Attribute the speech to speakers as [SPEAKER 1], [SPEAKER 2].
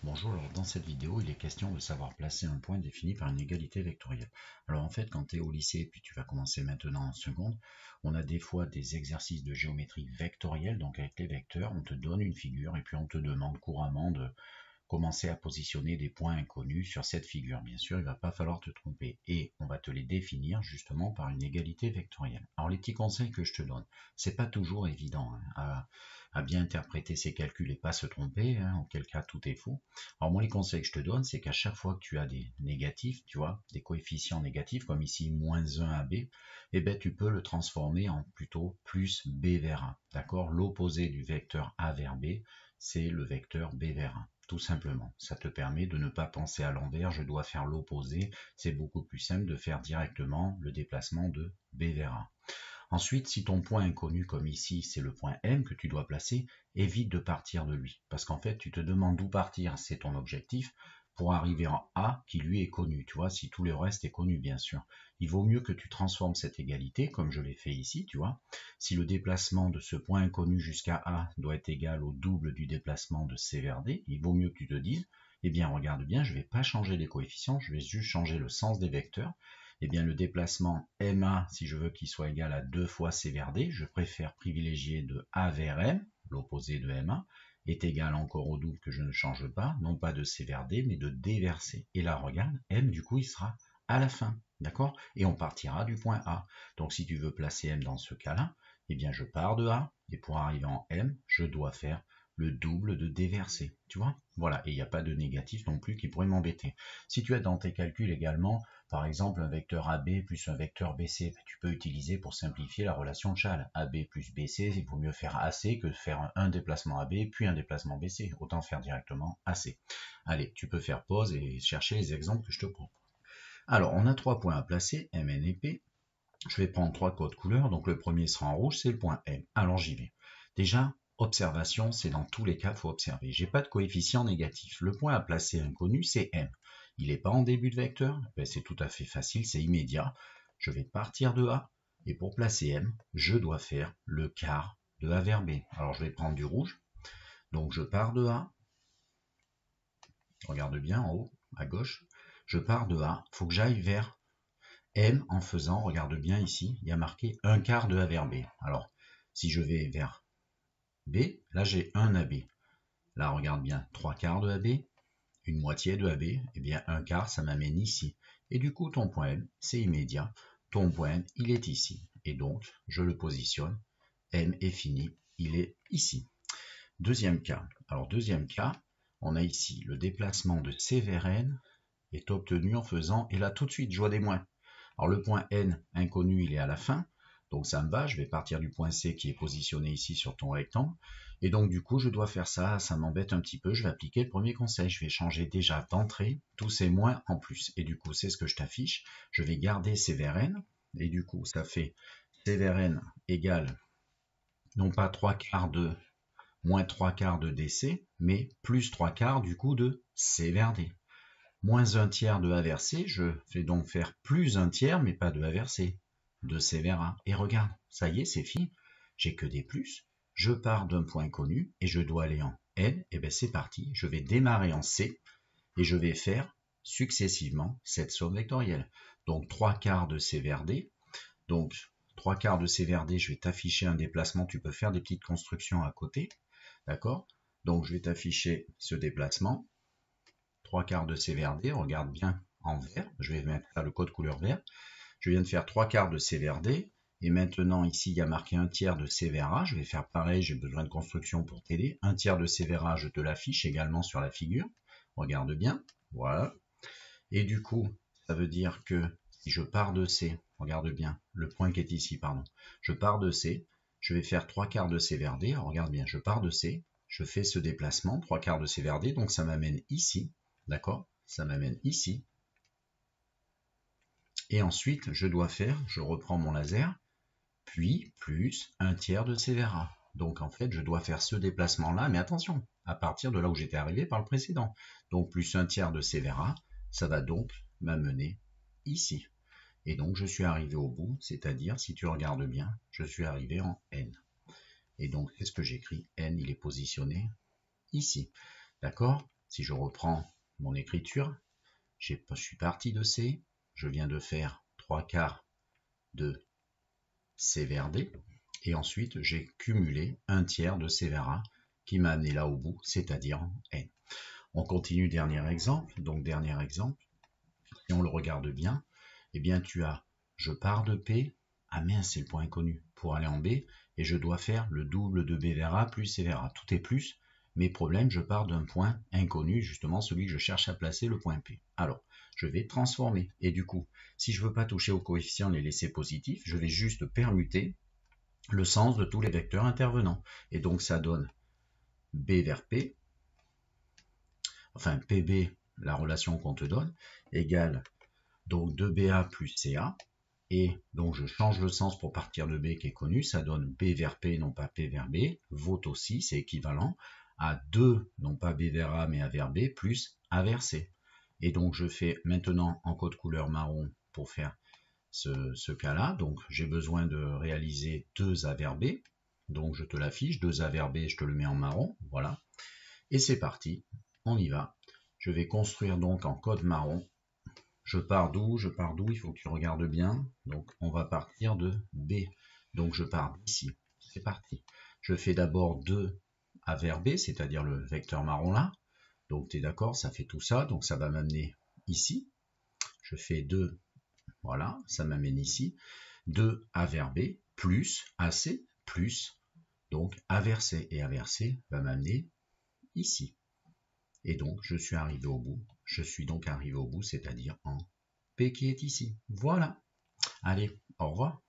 [SPEAKER 1] Bonjour, alors dans cette vidéo, il est question de savoir placer un point défini par une égalité vectorielle. Alors en fait, quand tu es au lycée, puis tu vas commencer maintenant en seconde, on a des fois des exercices de géométrie vectorielle, donc avec les vecteurs, on te donne une figure et puis on te demande couramment de commencer à positionner des points inconnus sur cette figure. Bien sûr, il ne va pas falloir te tromper et on va te les définir justement par une égalité vectorielle. Alors les petits conseils que je te donne, c'est pas toujours évident à bien interpréter ces calculs et pas se tromper, auquel cas tout est faux. Alors moi les conseils que je te donne, c'est qu'à chaque fois que tu as des négatifs, tu vois, des coefficients négatifs, comme ici moins 1 à b, eh ben, tu peux le transformer en plutôt plus b vers 1. D'accord? L'opposé du vecteur a vers b, c'est le vecteur b vers 1. Tout simplement, ça te permet de ne pas penser à l'envers, je dois faire l'opposé, c'est beaucoup plus simple de faire directement le déplacement de b vers 1. Ensuite, si ton point inconnu, comme ici, c'est le point M que tu dois placer, évite de partir de lui. Parce qu'en fait, tu te demandes d'où partir, c'est ton objectif, pour arriver en A qui lui est connu. Tu vois, si tout le reste est connu, bien sûr. Il vaut mieux que tu transformes cette égalité, comme je l'ai fait ici, tu vois. Si le déplacement de ce point inconnu jusqu'à A doit être égal au double du déplacement de C vers D, il vaut mieux que tu te dises, eh bien, regarde bien, je ne vais pas changer les coefficients, je vais juste changer le sens des vecteurs. Eh bien, le déplacement MA, si je veux qu'il soit égal à 2 fois C vers D, je préfère privilégier de A vers M, l'opposé de MA, est égal encore au double que je ne change pas, non pas de C vers D, mais de D vers C. Et là, regarde, M, du coup, il sera à la fin, d'accord? Et on partira du point A. Donc, si tu veux placer M dans ce cas-là, eh bien, je pars de A, et pour arriver en M, je dois faire le double de D vers C, tu vois? Voilà, et il n'y a pas de négatif non plus qui pourrait m'embêter. Si tu as dans tes calculs également, par exemple, un vecteur AB plus un vecteur BC, tu peux utiliser pour simplifier la relation de Chasles. AB plus BC, il vaut mieux faire AC que de faire un déplacement AB puis un déplacement BC. Autant faire directement AC. Allez, tu peux faire pause et chercher les exemples que je te propose. Alors, on a 3 points à placer, M, N et P. Je vais prendre 3 codes couleurs, donc le premier sera en rouge, c'est le point M. Alors j'y vais. Déjà, observation, c'est dans tous les cas, il faut observer. J'ai pas de coefficient négatif. Le point à placer inconnu, c'est M. Il n'est pas en début de vecteur, ben, c'est tout à fait facile, c'est immédiat. Je vais partir de A, et pour placer M, je dois faire le quart de A vers B. Alors je vais prendre du rouge, donc je pars de A, regarde bien en haut, à gauche, je pars de A, il faut que j'aille vers M en faisant, regarde bien ici, il y a marqué un quart de A vers B. Alors, si je vais vers B, là j'ai 1 AB. Là, regarde bien, 3 quarts de AB, une moitié de AB, et bien un quart, ça m'amène ici. Et du coup, ton point M, c'est immédiat. Ton point M, il est ici. Et donc, je le positionne. M est fini, il est ici. Deuxième cas. Alors, deuxième cas, on a ici le déplacement de C vers N est obtenu en faisant, et là tout de suite, je vois des moins. Alors le point N inconnu, il est à la fin, donc ça me va, je vais partir du point C qui est positionné ici sur ton rectangle, et donc du coup je dois faire ça, ça m'embête un petit peu, je vais appliquer le premier conseil, je vais changer déjà d'entrée tous ces moins en plus, et du coup c'est ce que je t'affiche, je vais garder C vers N, et du coup ça fait C vers N égale, non pas 3 quarts de moins 3 quarts de DC, mais plus 3 quarts du coup de C vers D. Moins un tiers de A vers C, je vais donc faire plus un tiers, mais pas de A vers C, de C vers A. Et regarde, ça y est, c'est fini, j'ai que des plus, je pars d'un point connu, et je dois aller en N, et bien c'est parti, je vais démarrer en C, et je vais faire successivement cette somme vectorielle. Donc 3 quarts de C vers D, donc 3 quarts de C vers D, je vais t'afficher un déplacement, tu peux faire des petites constructions à côté, d'accord? Donc je vais t'afficher ce déplacement, 3 quarts de C vers D, regarde bien en vert, je vais mettre là le code couleur vert, je viens de faire 3 quarts de C vers D, et maintenant ici il y a marqué 1 tiers de C vers A, je vais faire pareil, j'ai besoin de construction pour t'aider, 1 tiers de C vers A, je te l'affiche également sur la figure, regarde bien, voilà, et du coup ça veut dire que si je pars de C, regarde bien, le point qui est ici, pardon, je pars de C, je vais faire 3 quarts de C vers D, regarde bien, je pars de C, je fais ce déplacement, 3 quarts de C vers D, donc ça m'amène ici, d'accord? Ça m'amène ici. Et ensuite, je dois faire, je reprends mon laser, puis plus 1 tiers de C vers A. Donc en fait, je dois faire ce déplacement-là, mais attention, à partir de là où j'étais arrivé par le précédent. Donc plus 1 tiers de C vers A, ça va donc m'amener ici. Et donc je suis arrivé au bout, c'est-à-dire, si tu regardes bien, je suis arrivé en N. Et donc, qu'est-ce que j'écris? N, il est positionné ici. D'accord? Si je reprends mon écriture, je suis parti de C, je viens de faire 3/4 de C vers D, et ensuite j'ai cumulé 1/3 de C vers A qui m'a amené là au bout, c'est-à-dire N. On continue, dernier exemple. Donc dernier exemple, si on le regarde bien, eh bien je pars de P, ah mince, c'est le point inconnu, pour aller en B, et je dois faire le double de B vers A plus C vers A. Tout est plus, mais problème, je pars d'un point inconnu, justement celui que je cherche à placer, le point P. Alors, je vais transformer, et du coup, si je ne veux pas toucher au coefficient, les laisser positifs, je vais juste permuter le sens de tous les vecteurs intervenants. Et donc ça donne B vers P, enfin PB, la relation qu'on te donne, égale donc 2BA plus CA, et donc je change le sens pour partir de B qui est connu, ça donne B vers P, non pas P vers B, vaut aussi, c'est équivalent à 2, non pas B vers A, mais A vers B, plus A vers C. Et donc je fais maintenant en code couleur marron pour faire ce cas-là, donc j'ai besoin de réaliser 2A vers B, donc je te l'affiche, 2A vers B, je te le mets en marron, voilà, et c'est parti, on y va. Je vais construire donc en code marron. Je pars d'où? Il faut que tu regardes bien. Donc on va partir de B. Donc je pars d'ici. C'est parti. Je fais d'abord 2 A vers B, c'est-à-dire le vecteur marron là. Donc tu es d'accord, ça fait tout ça. Donc ça va m'amener ici. Je fais 2, voilà, ça m'amène ici. 2 A vers B plus AC plus, donc A vers C. Et A vers C va m'amener ici. Et donc, je suis arrivé au bout. Je suis donc arrivé au bout, c'est-à-dire en P qui est ici. Voilà. Allez, au revoir.